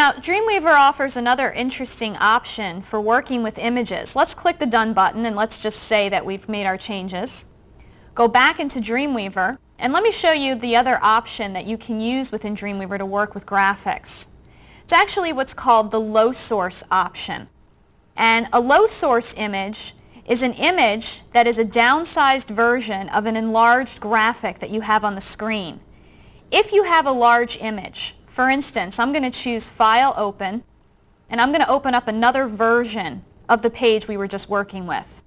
Now, Dreamweaver offers another interesting option for working with images. Let's click the Done button and let's just say that we've made our changes. Go back into Dreamweaver and let me show you the other option that you can use within Dreamweaver to work with graphics. It's actually what's called the low source option. And a low source image is an image that is a downsized version of an enlarged graphic that you have on the screen. If you have a large image, for instance, I'm going to choose File, Open, and I'm going to open up another version of the page we were just working with.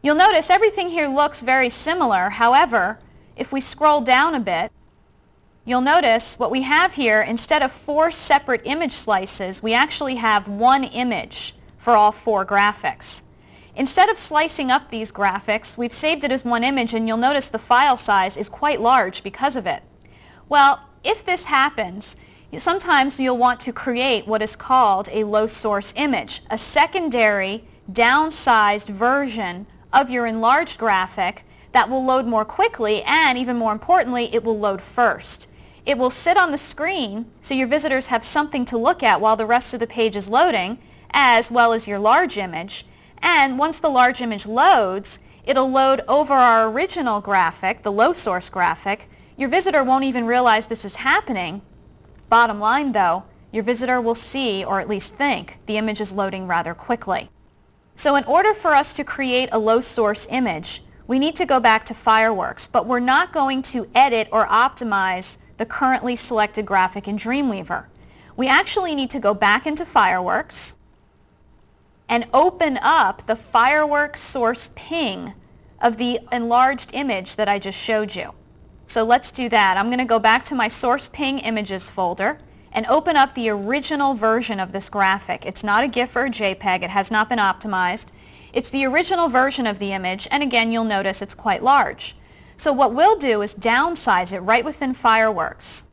You'll notice everything here looks very similar. However, if we scroll down a bit, you'll notice what we have here, instead of 4 separate image slices, we actually have one image for all 4 graphics. Instead of slicing up these graphics, we've saved it as one image, and you'll notice the file size is quite large because of it. Well, if this happens, sometimes you'll want to create what is called a low source image, a secondary downsized version of your enlarged graphic that will load more quickly, and even more importantly, it will load first. It will sit on the screen so your visitors have something to look at while the rest of the page is loading, as well as your large image. And once the large image loads, it'll load over our original graphic, the low source graphic. Your visitor won't even realize this is happening. Bottom line though, your visitor will see, or at least think, the image is loading rather quickly. So in order for us to create a low source image, we need to go back to Fireworks, but we're not going to edit or optimize the currently selected graphic in Dreamweaver. We actually need to go back into Fireworks and open up the Fireworks source ping of the enlarged image that I just showed you. So let's do that. I'm going to go back to my source ping images folder and open up the original version of this graphic. It's not a GIF or a JPEG. It has not been optimized. It's the original version of the image, and again, you'll notice it's quite large. So what we'll do is downsize it right within Fireworks.